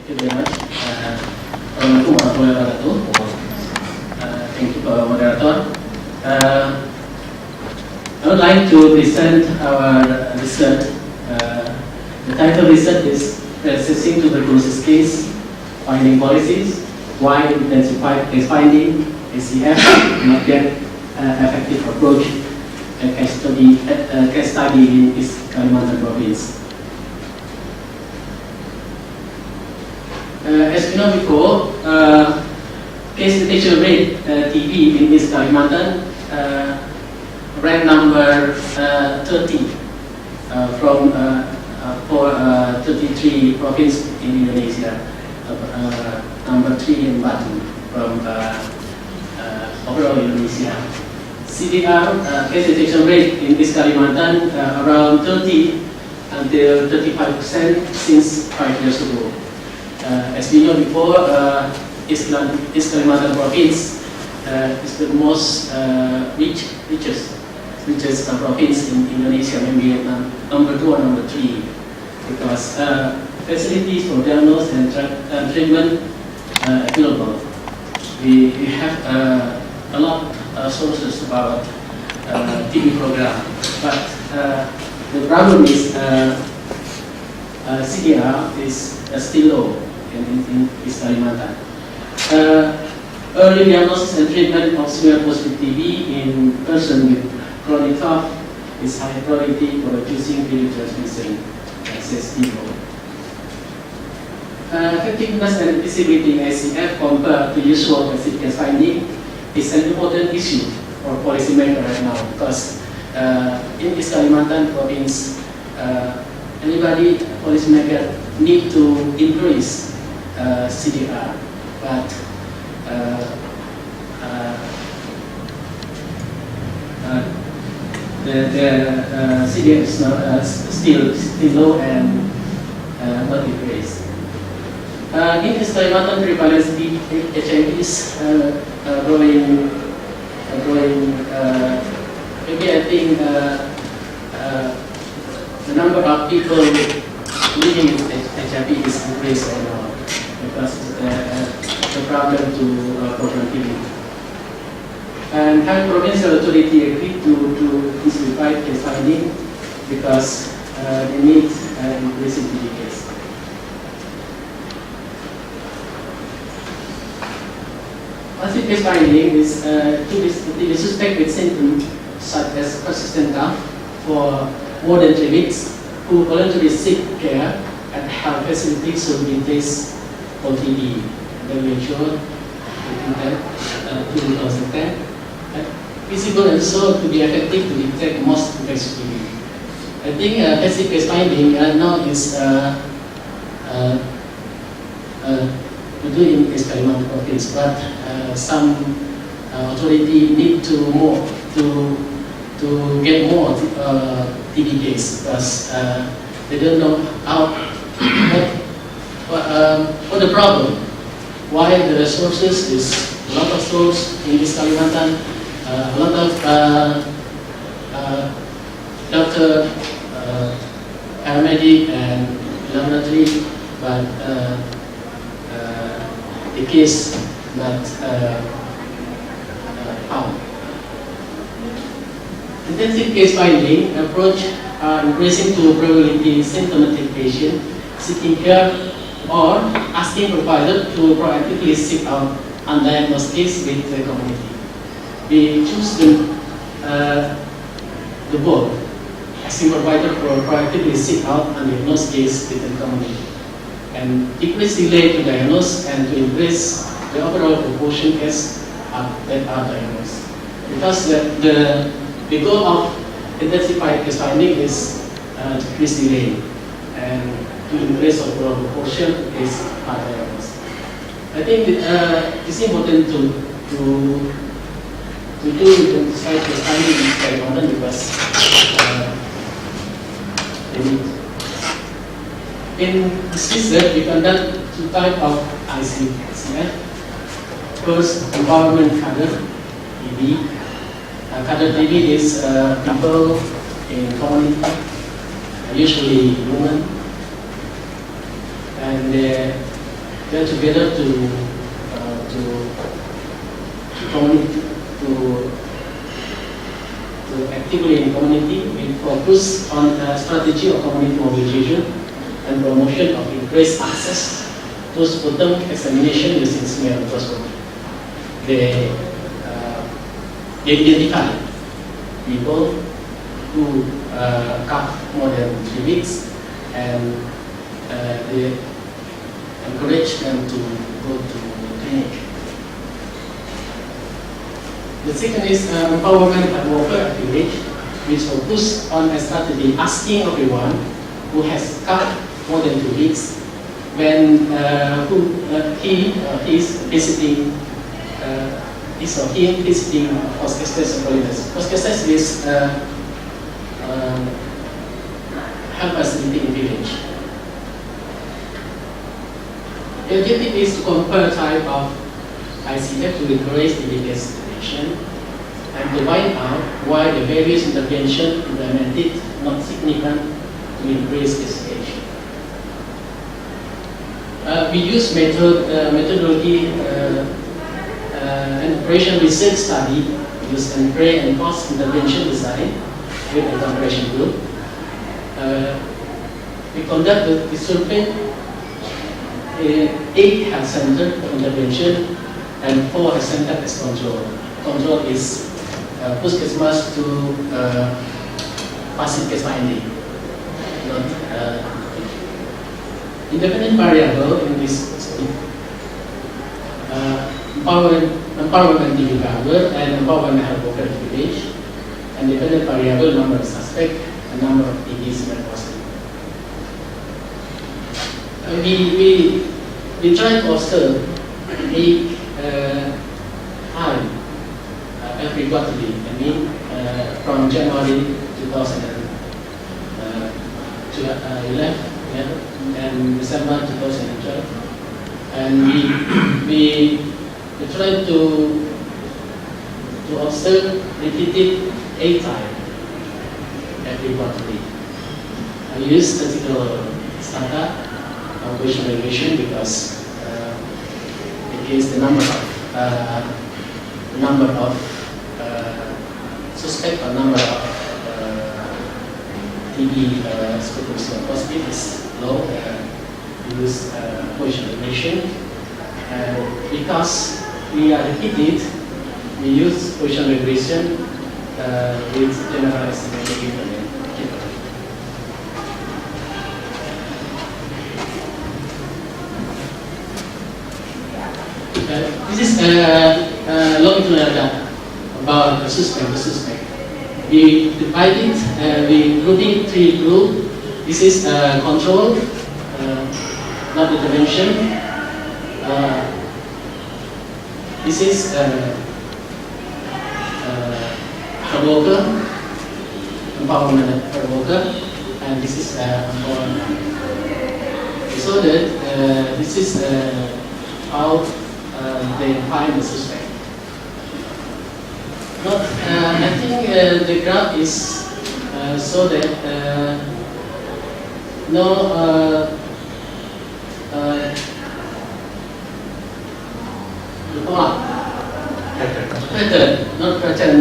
you very much. Assalamualaikum warahmatullahi wabarakatuh. Thank you, moderator. I would like to present our research. The title research is Assessing Tuberculosis Case Finding Policies, Why Intensified Case Finding, ACF, Not Yet Effective Approach, a case study in East Kalimantan Province. As we know before, case detection rate TB in East Kalimantan ranked number 30 from 33 provinces in Indonesia, number 3 in Batu from overall Indonesia. CDR case detection rate in East Kalimantan around 30 until 35% since 5 years ago. As we know before, East Kalimantan province is the most richest province in Indonesia, maybe number 2 or number 3, because facilities for diagnosis and treatment available. We have a lot of sources about TB program, but the problem is CDR is still low in East Kalimantan. Early diagnosis and treatment of severe positive TB in person with chronic cough is high priority for reducing TB transmission, says TB. Effectiveness and feasibility in ACF compared to usual basic case finding is an important issue for policymakers right now, because in East Kalimantan province, anybody policymaker need to increase CDR, but the CDR is not, still low and not increased. In East Kalimantan, prevalence HIV is growing. Maybe I think the number of people living with HIV is increased right now because the problem to program TB. And Thai provincial authority agreed to simplify case finding because they need increasing TB case. Passive case finding is to suspect with symptoms such as persistent cough for more than 3 weeks, who voluntarily seek care at health facilities should be placed for TB. Then we ensure in 2010, feasible and so to be effective to detect most infectious TB. I think passive case finding now is we do in East Kalimantan province, but some authority need to get more TB case because they don't know how what the problem. Why the resources is a lot of source in East Kalimantan, a lot of doctor, paramedic and laboratory, but the case not found. Intensive case finding approach are increasing to probability symptomatic patient seeking care or asking provider to proactively seek out undiagnosed case with the community. We choose the board, asking provider to proactively seek out undiagnosed case with the community, and decrease delay to diagnose and to increase the overall proportion cases that are diagnosed. Because the goal of intensified case finding is to decrease delay and to increase overall proportion is diagnosed. I think it's important to do intensified case finding in Kalimantan because in this research we conduct 2 types of ICF. First, empowerment cadre TB. Cadre TB is people in community, usually women, and get together to actively in community. We focus on a strategy of community mobilization and promotion of increased access to sputum examination using smear microscopy. They identify people who cough more than 3 weeks, and they encourage them to go to the clinic. The second is empowerment at worker at village, which focus on a strategy asking everyone who has coughed more than 2 weeks when he is visiting his or him visiting Poskesdes or Polides. Poskesdes is health facility in village. The objective is to compare type of ICF to encourage the investigation and to find out why the various interventions implemented not significant to increase investigation. We use methodology and operation research study, use and pre and post intervention design with a comparison group. We conducted the survey in 8 health centers for intervention and 4 health centers as control. Control is puskesmas to passive case finding. Not independent variable in this empowerment indicator and empowerment health worker village, and independent variable number of suspect and number of EDs and positive. We try to observe 8 time every quarterly. I mean from January 2011 and December 2012, and we try to observe repeated 8 times every quarterly. I use statistical standard population regression because it is the number of suspect or number of TB sputum positive is low. We use population regression, and because we are repeated, we use population regression with general estimated given. This is longitudinal data about the suspect. We divided, we grouped 3 groups. This is control, not intervention. This is worker, empowerment worker, and this is empowerment. So that this is how they find the suspect. Not, I think the graph is so that no pattern, not pattern,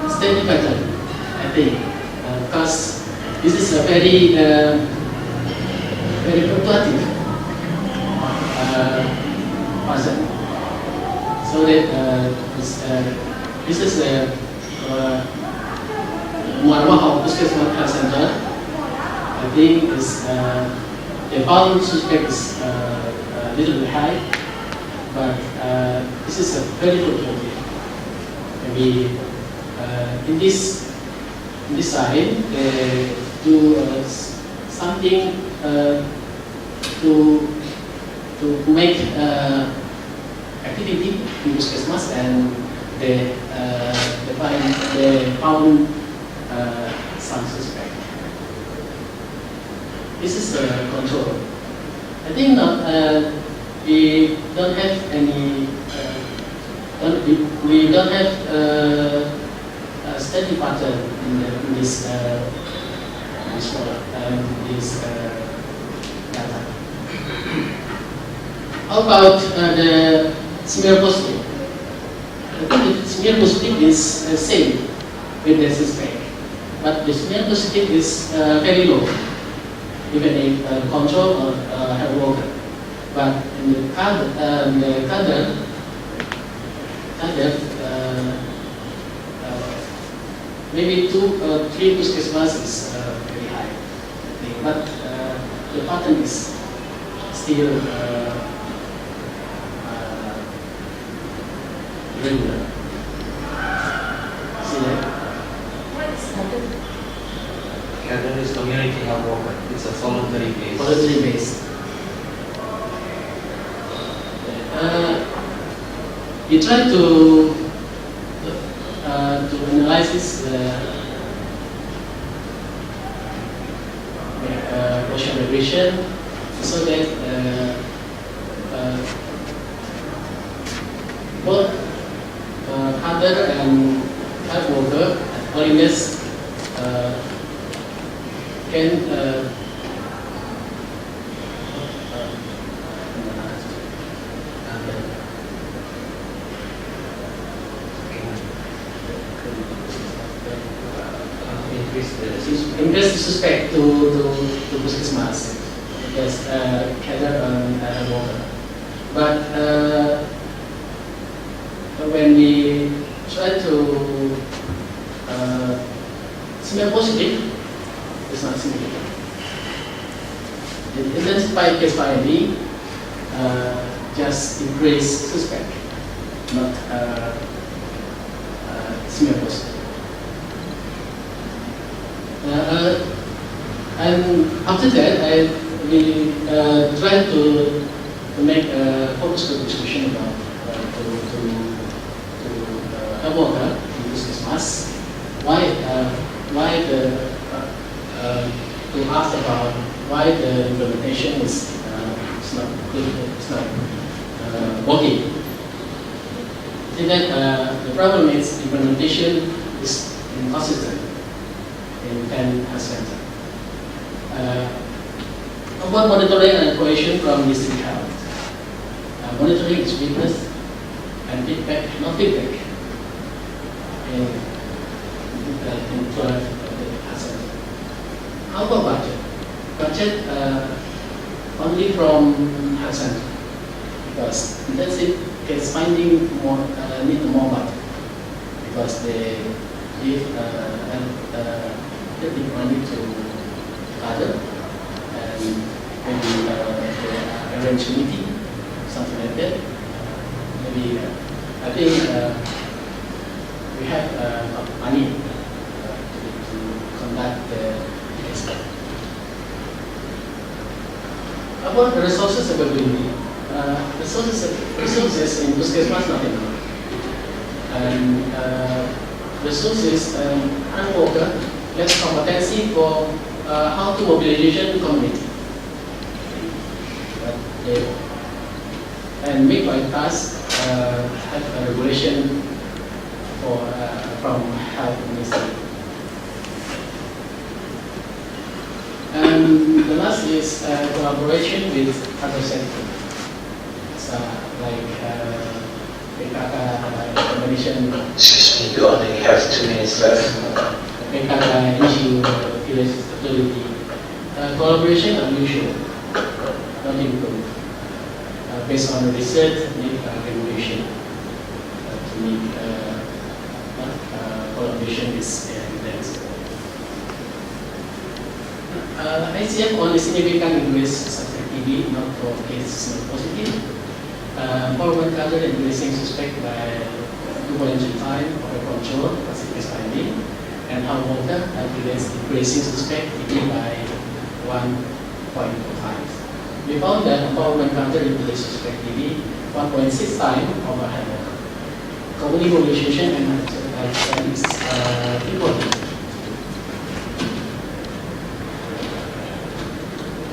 steady pattern, I think, because this is a very fluctuative pattern. So that this is Muarwah Puskesmas Health Center. I think is the found suspect is a little bit high, but this is a very fluctuative. Maybe in this side do something to make activity in Puskesmas, and they found some suspect. This is control. I think not. We don't have any. We don't have a steady pattern in this data. How about the smear positive? I think the smear positive is same with the suspect, but the smear positive is very low, even if control or health worker. But in the other maybe 2 or 3 puskesmas is very high, I think. But the pattern is still regular. See that? What is CADR? CADR is community health worker. It's a voluntary base. Voluntary based. We try to analyze this social migration so that both other and health worker and holiness can increase the suspect to puskesmas, yes, CADR and worker. But when we try to smear positive, it's not significant. The intensified case finding just increase suspect, not smear positive. And after that, we try to make a focus group discussion about health worker in puskesmas. Why to ask about why the implementation is not good, it's not working. And then the problem is implementation is inconsistent in 10 health centers. About monitoring and evaluation from district health. Monitoring is witness and feedback, not feedback. In 12 health centers. How about budget? Budget only from health center because intensive case finding more need more budget because they give technical money to other and maybe arrange meeting, something like that. Maybe I think we have money to conduct the exam. About the resources availability, resources in puskesmas not enough, and resources and worker less competency for how to mobilization community. And make my task have a regulation for from health ministry. And the last is collaboration with other sectors. So like PKK combination. Excuse me, you only have 2 minutes left. PKK, NGO, village authority. Collaboration unusual, not improved. Based on research, need regulation to make collaboration is intense. ICF only significant increase suspect TB, not for cases not positive. Forward cover increasing suspect by 2.3 times over control, passive case finding, and how water increasing suspect TB by 1.4 times. We found that empowerment counter increase suspect TB 1.6 times over hand water. Community mobilization and is important.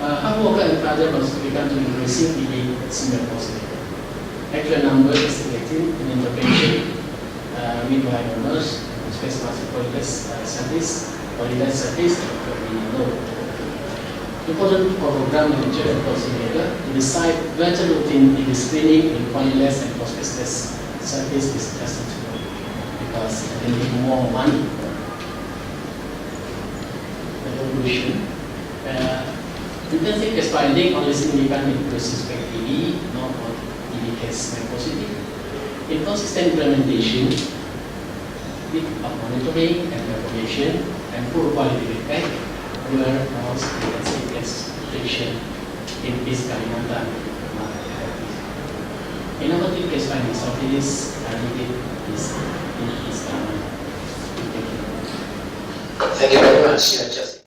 Hard worker and other contribution to increasing TB similar positive. Actual number is estimated in intervention, midwife or nurse, space master polyglot scientist, very low. Important for program manager and coordinator to decide whether routine in screening in quality-less and prospectless service is acceptable because they need more money. The conclusion, intensive case finding only significant increases PV, not on EV case positive. Inconsistent implementation, weak monitoring and evaluation, and poor quality feedback were most intensive case patient in East Kalimantan. Innovative case finding strategies are needed in East Kalimantan. Thank you. Thank you very much.